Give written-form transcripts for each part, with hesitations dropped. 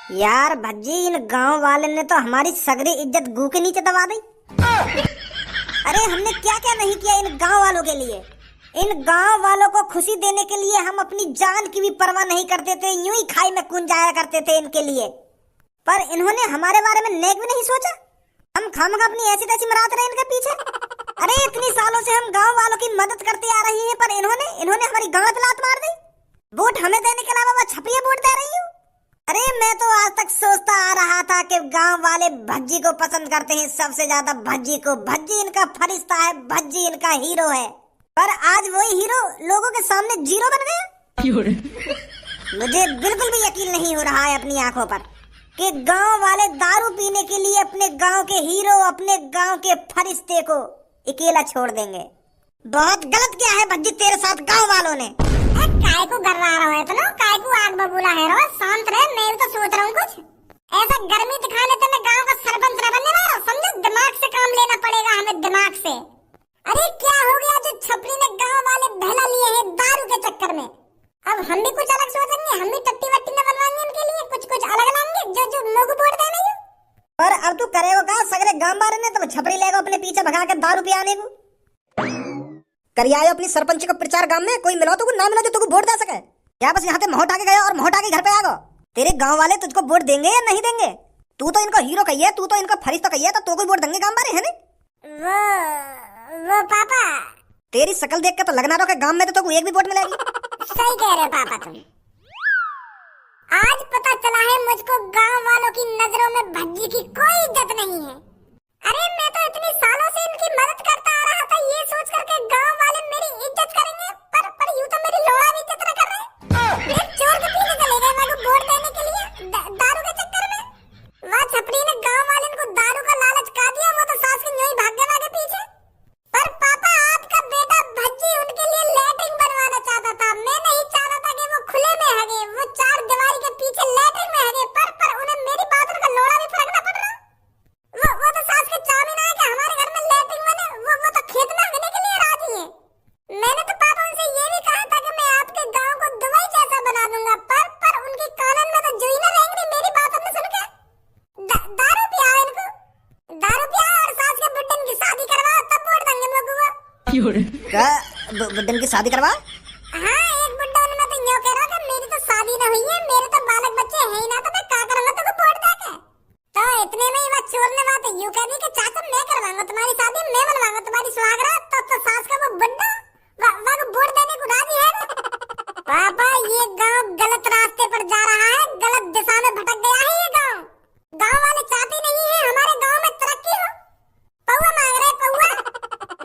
यार भज्जी, इन गांव वाले ने तो हमारी सगरी इज्जत गू के नीचे दबा दी। अरे हमने क्या क्या नहीं किया इन गांव वालों के लिए। इन गांव वालों को खुशी देने के लिए हम अपनी जान की भी परवाह नहीं करते थे, यूं ही खाई में कूद जाया करते थे इनके लिए। पर इन्होंने हमारे बारे में नेक भी नहीं सोचा। हम खामखा अपनी ऐसी तैसी मराते रहे इनके पीछे। अरे इतनी सालों से हम गांव वालों की मदद करते आ रही हैं, पर इन्होंने हमारी गांव पे लात मार दी। वोट हमें देने के अलावा वो छपरिया वोट दे रही हूँ। अरे मैं तो आज तक सोचता आ रहा था कि गांव वाले भज्जी को पसंद करते हैं सबसे ज्यादा, भज्जी को। भज्जी इनका फरिश्ता है, भज्जी इनका हीरो है। पर आज वही हीरो लोगों के सामने जीरो बन गया। मुझे बिल्कुल भी यकीन नहीं हो रहा है अपनी आंखों पर कि गांव वाले दारू पीने के लिए अपने गांव के हीरो, अपने गांव के फरिश्ते को अकेला छोड़ देंगे। बहुत गलत किया है भज्जी तेरे साथ गांव वालों ने। काय को गर्रा रहा है तो ना, काय को आग बबूला है रो, शांत रहे। मैं भी तो सोच रहा हूँ कुछ ऐसा गर्मी दिखाने तो मैं गांव का सरपंच न बनने वाला, समझो। दिमाग से काम लेना पड़ेगा हमें, दिमाग से। अरे क्या हो गया जो छपरी ने गांव वाले बहला लिए हैं दारू के चक्कर में। अब हम भी कुछ अलग सोचेंगे, हम भी टट्टी वट्टी न बनवाएंगे इनके लिए, कुछ अलग लाएंगे जो मोगू वोट देने को। पर अब तू करेगा का सगरे गांव वाले ने तो छपरी लेगा अपने पीछे भगा के दारू पियाने को। करिए अपनी सरपंच का प्रचार गांव में, कोई मिलो तो ना मिलो जो तुझको वोट दे सके। क्या बस यहाँ पे मोहटा के गया और मोहटा के घर पे आ गो। तेरे गांव वाले तुझको वोट देंगे या नहीं देंगे? तू तो इनका हीरो कहिए, तू तो इनका फरिश्ता कहिए, तो कोई वोट देंगे गांव वाले, है ना? वो पापा, तेरी शकल देख के तो लगना रहा कि गांव में तो तुझको एक भी वोट मिलेगी। सही कह रहे पापा तुम। आज पता चला है मुझको गांव वालों की नजरों में भज्जी की कोई इज्जत नहीं है। अरे मैं तो इतनी सालों से इनकी मदद करता आ रहा था, ये सोच करके गांव वाले मेरी इज्जत करेंगे, पर यूं तो मेरी लोड़ा भी इज्जत न कर रहे। एक चोर के पीछे चले गए मेरे को वोट देने के लिए दारू के चक्कर में। वह छपरी ने गांव वाले को दारू का लालच का दिया, वो तो सास के यूं ही भाग गए पीछे। पर पापा आपका बेटा भज्जी उनके लिए लैट्रिन बनवाना चाहता था। मैं नहीं चाहता था कि वो खुले में हगे, वो चार दीवारी के पीछे लैट्रिन में हगे। पर उन्हें मेरी बात का लोड़ा भी फर्क न पड़ रहा। वो तो सास के चामी ना है कि हमारे घर में लैट्रिन बने, वो तो खेत में हगने के लिए राजी है। मैंने तो पापा उनसे ये भी कहा था कि मैं आपके गांव को दुबई जैसा बना दूंगा, पर उनके कानन में तो जो ही ना रहेंगे मेरी बात न सुन के। दारू पिया इनको, दारू पिया और सास के बुड्ढन की शादी करवा, तब वोट देंगे लोगों को। क्या बुड्ढन की शादी करवा? हाँ, एक बुड्ढा में तो यूं कह रहा कि मेरी तो शादी न हुई है, मेरे तो बालक बच्चे हैं ही ना, तो मैं क्या करूंगा तुमको वोट देके। तो इतने में ही वह चोर ने बात यूं कह दी कि चाचा मैं करवाऊंगा तुम्हारी शादी, मैं बनवाऊंगा तुम्हारी सुहागरात। तो सास का वो बुड्ढा वह वोट देने को राजी है। पापा ये गांव गलत रास्ते पर जा रहा है, गलत दिशा में भटक गया है ये गांव। गांव वाले चाहते नहीं है हमारे गांव में तरक्की हो। पौवा मांग रहे पौवा।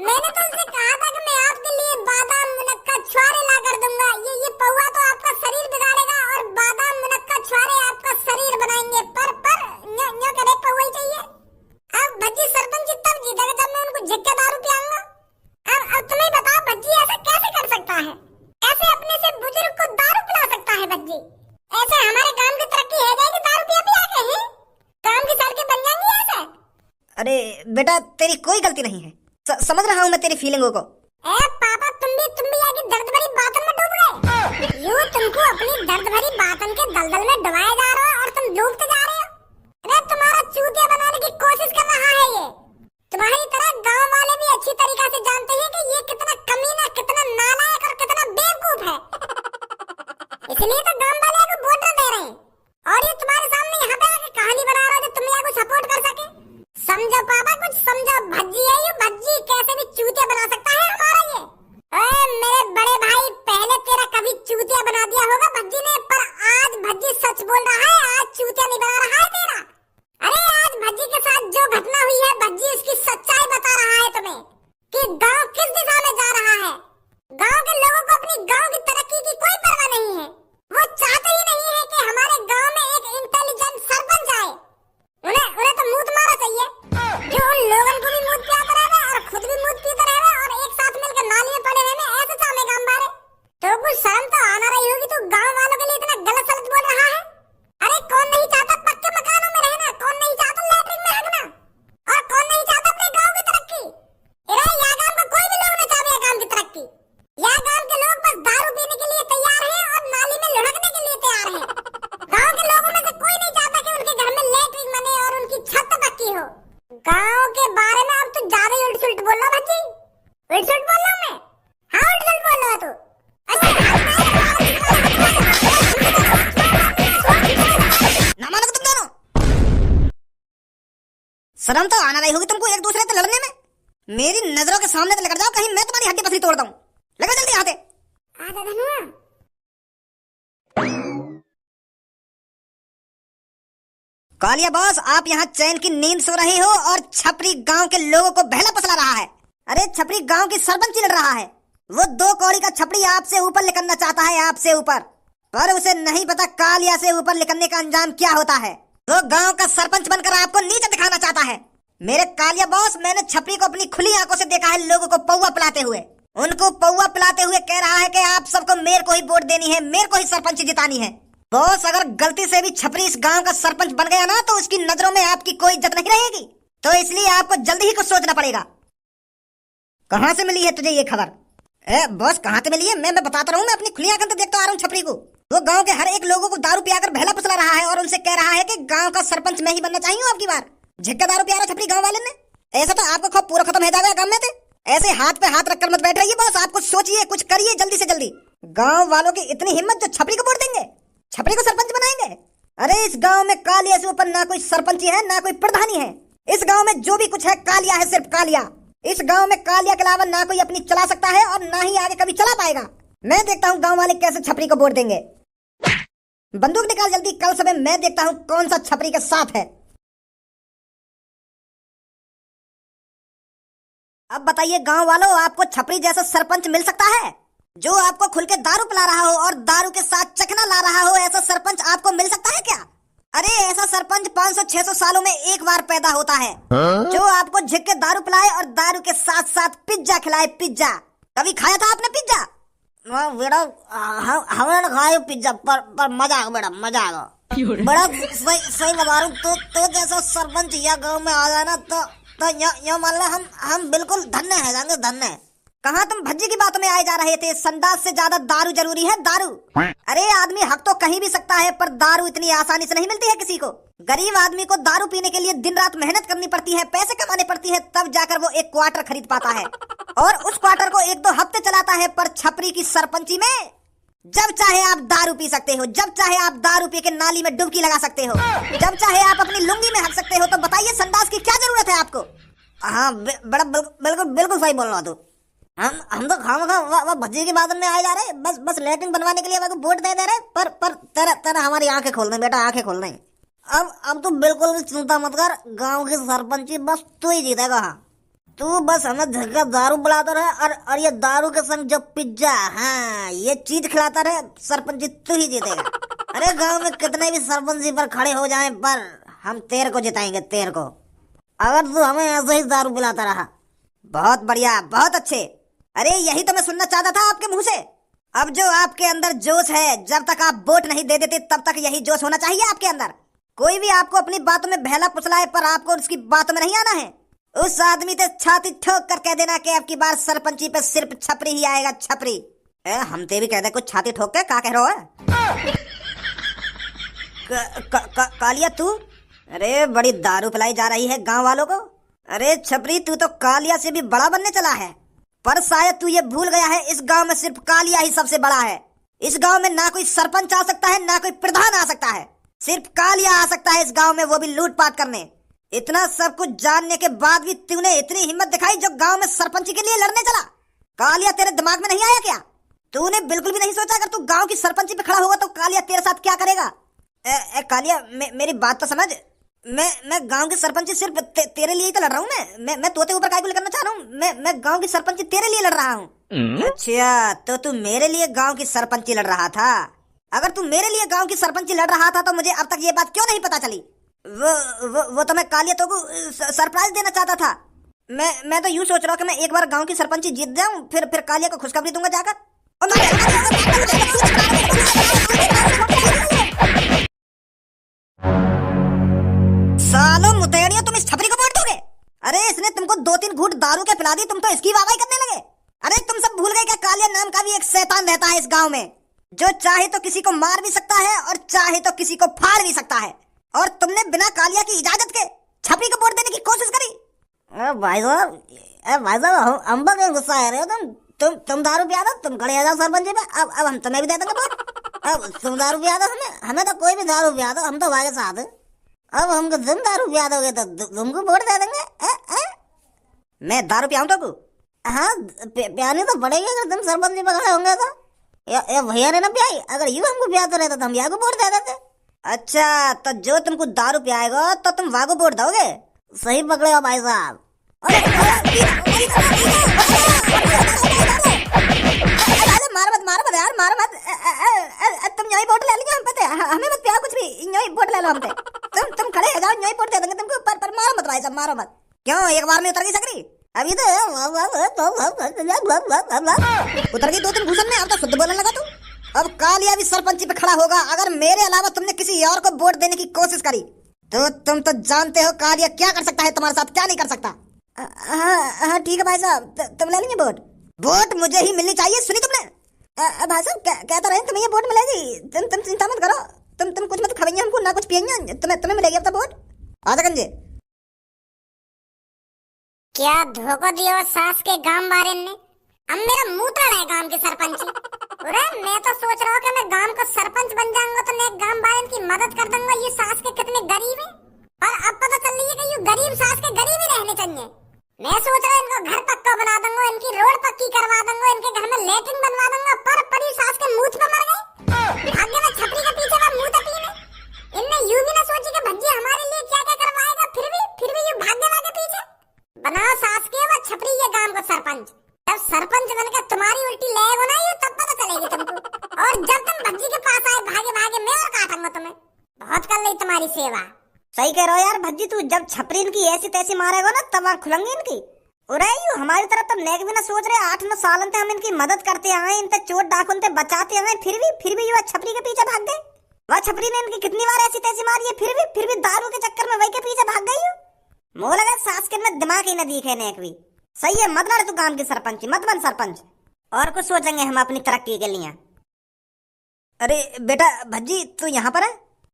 मैंने तो उनसे कहा था कि मैं आपके लिए बादाम मुनक्का छुआरे ला कर दूंगा। ये पौवा तो आपका शरीर बिगाड़ेगा और बादाम मुनक्का छुआरे आपका शरीर बनाएंगे। पर न्यो करे पौवा ही चाहिए। अब भज्जी सरपंच तब जीतेगा जब मैं उनको झिक्के दारू पिलाऊंगा। अब तुम्हें बताओ भज्जी ऐसा कैसे कर सकता है? ऐसे अपने से बुजुर्ग को दारू पिला सकता है भज्जी? ऐसे हमारे गांव की तरक्की है जाएगी दारू पिया के हैं? गांव की सड़कें बन जाएंगी ऐसे? अरे बेटा तेरी कोई गलती नहीं है, समझ रहा हूँ मैं तेरी फीलिंगों को। ए पापा तुम भी आगे दर्द भरी बातों में डूब गए। यूं तुमको अपनी दर्द भरी बातों के दलदल में डुबाया जा रहा है और तुम डूबते जा रहे हो। अरे तुम्हारा चूतिया बनाने की कोशिश कर रहा है ये। तुम्हारी तरह गांव वाले भी अच्छी तरीके से जानते हैं कि ये कितना कमीना, कितना नालायक और कितना बेवकूफ है। इसलिए तो गांव वाले को वोट न दे रहे हैं और ये तुम्हारे सामने यहाँ पे आके कहानी बना रहा है जो तुम को सपोर्ट कर सके। समझो पापा, कुछ समझो। भज्जी है ये, भज्जी कैसे भी चूतिया बना सकता है हमारा ये। ओए मेरे बड़े भाई, पहले तेरा कभी चूतिया बना दिया होगा भज्जी ने, पर आज भज्जी सच बोल रहा है, आज चूतिया नहीं बना रहा है तेरा। अरे आज भज्जी के साथ जो घटना हुई है, भज्जी उसकी सच्चाई बता रहा है तुम्हें कि गांव किस दिशा में जा रहा है। गांव के लोगों को अपनी गांव की तरक्की की कोई परवाह नहीं है। वो चाहते ही नहीं है कि हमारे गांव में एक इंटेलिजेंट सरपंच आए। उन्हें तो मूत मारा चाहिए, जो उन लोगों को भी मूत पियाता रहे और खुद भी मूत पीता रहे और एक साथ मिलकर नाली में पड़े रहने, ऐसे चाहे गांव वाले। तो कुछ शर्म तो आना रही होगी, तो गांव वालों के लिए इतना गलत सलत बोल रहा है। अरे कौन नहीं चाहता पक्के मकानों में रहना, कौन नहीं चाहता लैट्रिन में हगना, और कौन नहीं चाहता अपने गांव की तरक्की। अरे यहाँ गांव का कोई भी लोग नहीं चाहते गांव की तरक्की। यहाँ गांव के लोग बस दारू पीने के लिए तैयार है और नाली में लुढ़कने के लिए तैयार है। गांव के लोगों में से कोई नहीं चाहता शर्म तो आना रही होगी तुमको एक दूसरे से लड़ने में। मेरी नजरों के सामने से निकल जाओ, कहीं मैं तुम्हारी हड्डी पसली तोड़ दूं। लगा जल्दी यहाँ से। आजा धनुआ। कालिया बॉस, आप यहाँ चैन की नींद सो रहे हो और छपरी गांव के लोगों को बहला फसला रहा है। अरे छपरी गांव की सरपंच लड़ रहा है। वो 2 कौड़ी का छपरी आपसे ऊपर निकलना चाहता है, आपसे ऊपर, पर उसे नहीं पता कालिया से ऊपर निकलने का अंजाम क्या होता है। वो गांव का सरपंच बनकर आपको नीचे दिखाना चाहता है। मेरे कालिया बॉस, मैंने छपरी को अपनी खुली आंखों से देखा है लोगों को पौवा पिलाते हुए। उनको पौवा पिलाते हुए कह रहा है कि आप सबको मेरे को ही वोट देनी है, मेरे को ही सरपंच जितानी है। बॉस, अगर गलती से भी छपरी इस गांव का सरपंच बन गया ना, तो उसकी नजरों में आपकी कोई इज्जत नहीं रहेगी। तो इसलिए आपको जल्दी ही कुछ सोचना पड़ेगा। कहाँ से मिली है तुझे ये खबर? बॉस, कहाँ से मिली है? मैं बताता रहूँ, मैं अपनी खुली आंखों से देखता आ रहा हूँ छपरी को। वो गांव के हर एक लोगों को दारू पियाकर बहला फुसला रहा है और उनसे कह रहा है कि गांव का सरपंच मैं ही बनना चाहिए आपकी बार। झिक्का दारू पिया रहा छपरी गांव वाले ने। ऐसा तो आपको खौफ पूरा खत्म हो जाएगा गांव में से। ऐसे हाथ पे हाथ रखकर मत बैठ रहिए बॉस, आप कुछ सोचिए, कुछ करिए जल्दी से जल्दी। गांव वालों की इतनी हिम्मत जो छपरी को वोट देंगे, छपरी को सरपंच बनाएंगे। अरे इस गांव में कालिया से ऊपर ना कोई सरपंच है ना कोई प्रधानी है। इस गांव में जो भी कुछ है कालिया है, सिर्फ कालिया। इस गांव में कालिया के अलावा ना कोई अपनी चला सकता है और ना ही आगे कभी चला पाएगा। मैं देखता हूँ गांव वाले कैसे छपरी को वोट देंगे। बंदूक निकाल जल्दी, कल सुबह मैं देखता हूँ कौन सा छपरी के साथ है। अब बताइए गांव वालों, आपको छपरी जैसा सरपंच मिल सकता है जो आपको खुल के दारू पिला रहा हो और दारू के साथ चखना ला रहा हो? ऐसा सरपंच आपको मिल सकता है क्या? अरे ऐसा सरपंच 500-600 सालों में एक बार पैदा होता है, जो आपको झिक के दारू पिलाए और दारू के साथ साथ पिज्जा खिलाए। पिज्जा कभी खाया था आपने पिज्जा? बेटा हमने खाया पिज्जा, पर मजा आ बेटा, मजा आ गया। बड़ा सही बता रहा हूँ। तो जैसा सरपंच या गाँव में आ जाए ना, तो यो मान लो हम बिल्कुल धन्य है, जाएंगे धन्य। कहाँ तुम भज्जी की बातों में आए जा रहे थे? संडास से ज्यादा दारू जरूरी है, दारू। अरे आदमी हक तो कहीं भी सकता है, पर दारू इतनी आसानी से नहीं मिलती है किसी को। गरीब आदमी को दारू पीने के लिए दिन रात मेहनत करनी पड़ती है, पैसे कमाने पड़ती है, तब जाकर वो एक क्वार्टर खरीद पाता है और उस क्वार्टर को 1-2 हफ्ते चलाता है। पर छपरी की सरपंची में जब चाहे आप दारू पी सकते हो, जब चाहे आप दारू पी के नाली में डुबकी लगा सकते हो, जब चाहे आप अपनी लुंगी में हक सकते हो। तो बताइए संडास की क्या जरूरत है आपको? हाँ बड़ा बिल्कुल सही बोल रहा तू। हम तो खामखा भज्जी की बात में आए जा रहे, बस लेटरिन बनवाने के लिए मेरे को वोट दे रहे। पर तेरा हमारी आंखें खोल दें बेटा, आंखें खोल दें। अब तो बिल्कुल भी चिंता मत कर, गांव की सरपंची बस तू ही जीतेगा। तू बस हमें झटका दारू बुलाता रहे और ये दारू के संग जो पिज्जा, हाँ ये चीज खिलाता रहे, सरपंची तू ही जीतेगा। अरे गांव में कितने भी सरपंची पर खड़े हो जाएं, पर हम तेरे को जिताएंगे, तेरे को, अगर तू हमें ऐसे ही दारू पिलाता रहा। बहुत बढ़िया, बहुत अच्छे। अरे यही तो मैं सुनना चाहता था आपके मुंह से। अब जो आपके अंदर जोश है, जब तक आप वोट नहीं दे देते तब तक यही जोश होना चाहिए आपके अंदर। कोई भी आपको अपनी बातों में बहला फुसलाए, पर आपको उसकी बातों में नहीं आना है। उस आदमी से छाती ठोक कर कह देना कि अब की बार सरपंची पे सिर्फ छपरी ही आएगा, छपरी। हम ते भी कह दे कुछ छाती ठोक के, क्या कह रहा है? कालिया तू, अरे बड़ी दारू पिलाई जा रही है गांव वालों को। अरे छपरी, तू तो कालिया से भी बड़ा बनने चला है, पर शायद तू ये भूल गया है इस गांव में सिर्फ कालिया ही सबसे बड़ा है। इस गांव में ना कोई सरपंच आ सकता है, ना कोई प्रधान आ सकता है, सिर्फ कालिया आ सकता है इस गांव में, वो भी लूटपाट करने। इतना सब कुछ जानने के बाद भी तूने इतनी हिम्मत दिखाई जो गांव में सरपंची के लिए लड़ने चला। कालिया तेरे दिमाग में नहीं आया क्या? तूने बिल्कुल भी नहीं सोचा अगर तू गांव की सरपंची पे खड़ा होगा तो कालिया तेरे साथ क्या करेगा? कालिया मेरी बात तो समझ। मैं गांव की सरपंची सिर्फ तेरे लिए ही तो लड़ रहा हूँ। मैं तोते ऊपर काय को करना चाह रहा हूँ। मैं गांव की सरपंची तेरे लिए लड़ रहा हूँ। अच्छा, तो तू मेरे लिए गांव की सरपंची लड़ रहा था? अगर तू मेरे लिए गांव की सरपंची लड़ रहा था तो मुझे अब तक ये बात क्यों नहीं पता चली? वो तो मैं कालिया तो को सरप्राइज देना चाहता था। मैं तो यूं सोच रहा हूँ कि मैं एक बार गांव की सरपंची जीत जाऊं, फिर कालिया को खुशखबरी दूंगा जाकर। सालों मुतेड़ियों, तुम इस छपरी को वोट दोगे? अरे इसने तुमको 2-3 घूंट दारू के पिला दी, तुम तो इसकी वाहवाही करने लगे। अरे तुम सब भूल गए क्या कालिया नाम का भी एक शैतान रहता है इस गांव में, जो चाहे तो किसी को मार भी सकता है और चाहे तो किसी को फाड़ भी सकता है। और तुमने बिना कालिया की इजाजत के छपरी को वोट देने की कोशिश करी। भाई साहब हम क्यों गुस्सा आ रहे हो? तुम दारू पिया दो, तुम खड़े आ जाओ सरपंच पे। अब हम तुम्हें भी दे देंगे वोट। अब तुम दारू पिया दो, हमें तो कोई भी दारू पिया दो, हम तो भाई के साथ। अब हमको तुम दारू पिया दोगे तो तुमको वोट दे देंगे। मैं दारू पियाऊं तो को? हाँ पियानी तो पड़ेगी अगर तुम सरपंच जी पकड़े होंगे तो। ये भैया ने ना पियाई, अगर यू हमको पियाते रहते तो हम यहाँ को वोट दे देते। अच्छा तो जो तुमको दारू पियाएगा तो तुम वागो वोट दोगे? सही पकड़े हो भाई साहब। मारो मत यार, मारो मत। तुम यही वोट ले लीजिए, हम पता है हमें मत पिया कुछ भी, यही वोट ले लो हमसे। तुम खड़े हो जाओ, यही वोट दे देंगे तुमको, पर मारो मत भाई साहब, मारो मत। क्यों एक बार में उतर गई सकरी? अभी तो उतर गई 2-3 घूसन में, अब तो शुद्ध बोलने लगा तू। अब कालिया भी सरपंची पे खड़ा होगा अगर मेरे अलावा तुमने किसी और को वोट देने की कोशिश करी तो तुम तो जानते हो कालिया क्या कर सकता है तुम्हारे साथ, क्या नहीं कर सकता। हाँ ठीक है भाई साहब, तुम ले लीजिए वोट। वोट मुझे ही मिलनी चाहिए, सुनी तुमने? भाई साहब कहते रहे तुम्हें ये वोट मिलेगी, तुम चिंता मत करो। तुम कुछ मत खाएंगे हमको ना कुछ पियेंगे, तुम्हें मिलेगी अब तो वोट। आजा गंजे क्या धोखा दिया सास के गांव वाले ने। अब मेरा मुंह तोड़ है गांव के सरपंच। अरे मैं तो सोच रहा हूँ कि मैं गांव का सरपंच बन जाऊंगा तो मैं गांव वाले की मदद कर दूंगा। ये सास के कितने गरीब हैं, और अब पता चल रही है कि ये गरीब सास के गरीब ही रहने चाहिए। मैं सोच रहा हूँ इनको घर पक्का बना दूंगा, इनकी रोड पक्की करवा दूंगा, इनके घर में लेटरिन बनवा दूंगा। पर पड़ी सास के मुंह पे मर गई। भाग्य में छपरी के पीछे का मुंह तकी में। इनने यूं भी ना सोची कि भज्जी हमारे लिए क्या क्या करवाएगा, फिर भी यूं भाग्य के पीछे। बनाओ सास के वो छपरी ये गांव का सरपंच। जब सरपंच बनकर तुम्हारी उल्टी लेगो ना ये तब पता चलेगी तुमको। और जब तुम भज्जी के पास आए भागे भागे मैं और काटूंगा तुम्हें। बहुत कर ली तुम्हारी सेवा। सही कह रहे हो यार भज्जी, तू जब छपरी इनकी ऐसी तैसी मारेगा ना तब आँख खुलेंगी इनकी। उरे यू हमारी तरफ तो नेक भी ना सोच रहे। 8-9 साल से हम इनकी मदद करते आए, इनसे चोट डाकुन से बचाते आए, फिर भी ये छपरी के पीछे भाग गए। वह छपरी ने इनकी कितनी बार ऐसी तैसी मारी है, फिर भी दारू के चक्कर में वही के पीछे भाग गई। मोह लगा सास के में दिमाग ही न दिखे ने एक भी। सही है, मत लड़ तू काम की सरपंच, मत बन सरपंच। और कुछ सोचेंगे हम अपनी तरक्की के लिए। अरे बेटा भज्जी तू यहाँ पर है?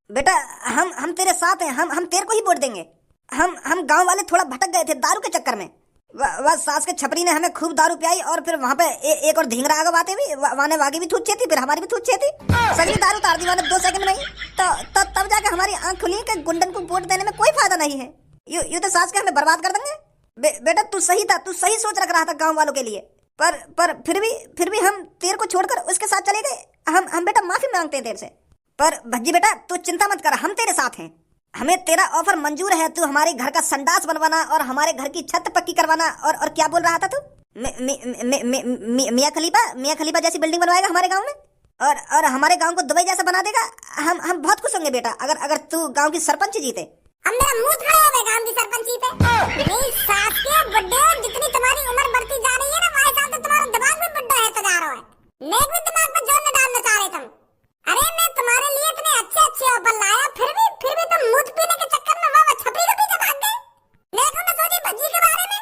बेटा हम तेरे साथ हैं, हम तेरे को ही वोट देंगे। हम गांव वाले थोड़ा भटक गए थे दारू के चक्कर में। वह सास के छपरी ने हमें खूब दारू पियाई और फिर वहाँ पे एक और ढींगरा आगे बातें भी वाने वागी भी थूचे थी, फिर हमारी भी थूचे थी। सगली दारू तार दी मैंने 2 सेकंड में ही। तो तब जाके हमारी आंख खुली कि गुंडन को वोट देने में कोई फायदा नहीं है। यू तो सास के हमें बर्बाद कर देंगे। बेटा तू सही था, तू सही सोच रख रहा था गांव वालों के लिए। पर फिर भी हम तेरे को छोड़कर उसके साथ चले गए। हम बेटा माफी मांगते हैं तेरे से। पर भज्जी बेटा तू चिंता मत कर, हम तेरे साथ हैं। हमें तेरा ऑफर मंजूर है। तू हमारे घर का संडास बनवाना और हमारे घर की छत पक्की करवाना और क्या बोल रहा था तू? मियां खलीफा जैसी बिल्डिंग बनवाएगा हमारे गांव में और हमारे गांव को दुबई जैसा बना देगा। हम बहुत खुश होंगे बेटा अगर तू गांव की सरपंच जीते। अब मेरा मुंह खड़ा है गांव की सरपंची पे। नहीं सास के बुड्ढे, जितनी तुम्हारी उम्र बढ़ती जा रही है ना वही साल तो तुम्हारा दिमाग भी बुड्ढा है तो जा रहा है। नेक भी दिमाग पे जोर न डालना चाह रहे तुम। अरे मैं तुम्हारे लिए इतने अच्छे ऑफर लाया, फिर भी तुम मूत पीने के चक्कर में वह छपरी के पीछे भाग गए। देखो मैं सोची भज्जी के बारे में।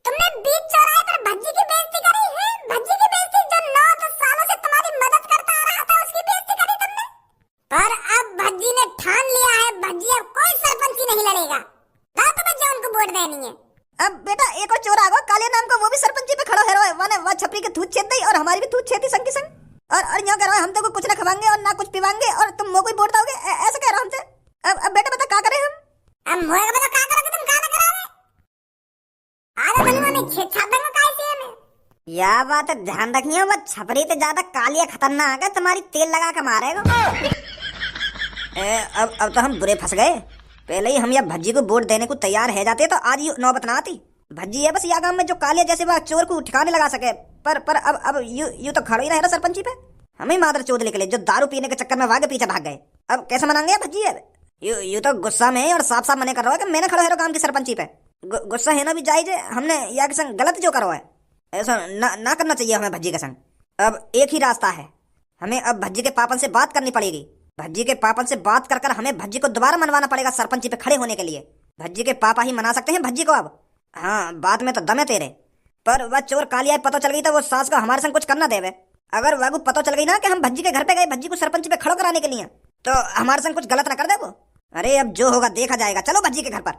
तुमने बीच चौराहे पर भज्जी की बेइज्जती करी है। भज्जी की बेइज्जती जो 9-10 सालों से तुम्हारी मदद करता आ रहा था उसकी बेइज्जती करी तुमने। पर अब भज्जी ने ठान लिया है, भज्जी अब कोई सरपंची नहीं लड़ेगा। ना तो बच्चा उनको वोट देनी है। अब बेटा एक और चोर आ गया काले नाम का, वो भी सरपंची पे खड़ा है। वह छपरी के थूत छेद और हमारी भी थूत छेदी संग की संग। और यूं कह रहा है हम तो कुछ ना खवाएंगे और ना कुछ पिवाएंगे और तुम मोह कोई वोट दोगे, ऐसे कह रहा हमसे। अब बेटा बता क्या करें हम? अब मोह का बता क्या करोगे तुम, क्या ना कराओगे? आधा बनवा में छेद छाप दूंगा कैसे में। या बात है, ध्यान रखिए वो छपरी से ज्यादा कालिया खतरनाक है, तुम्हारी तेल लगा के मारेगा। अब तो हम बुरे फंस गए। पहले ही हम या भज्जी को वोट देने को तैयार है जाते तो आज नौबत ना आती। भज्जी है बस या गांव में जो कालिया जैसे वह चोर को ठिकाने लगा सके। पर अब यू तो खड़ा ही रहे ना सरपंची पे। हमें मादर चोद निकले जो दारू पीने के चक्कर में वागे पीछे भाग गए। अब कैसे मनाएंगे भज्जी है? यू तो गुस्सा में और साफ साफ मने कर रहा है कि मैंने खड़ा है गांव की सरपंची पे। गुस्सा है ना भी जायज है। हमने या के संग गलत जो करो है ऐसा ना करना चाहिए हमें भज्जी के संग। अब एक ही रास्ता है, हमें अब भज्जी के पापन से बात करनी पड़ेगी। भज्जी के पापन से बात कर हमें भज्जी को दोबारा मनवाना पड़ेगा सरपंची पे खड़े होने के लिए। भज्जी के पापा ही मना सकते हैं भज्जी को अब। हाँ बात में तो दम है तेरे। पर वह चोर कालिया पता चल गई तो वो सास को हमारे संग कुछ करना देवे। अगर वह पता चल गई ना कि हम भज्जी के घर पे गए भज्जी को सरपंची पे खड़ो कराने के लिए तो हमारे संग कुछ गलत ना कर दे वो। अरे अब जो होगा देखा जाएगा, चलो भज्जी के घर पर।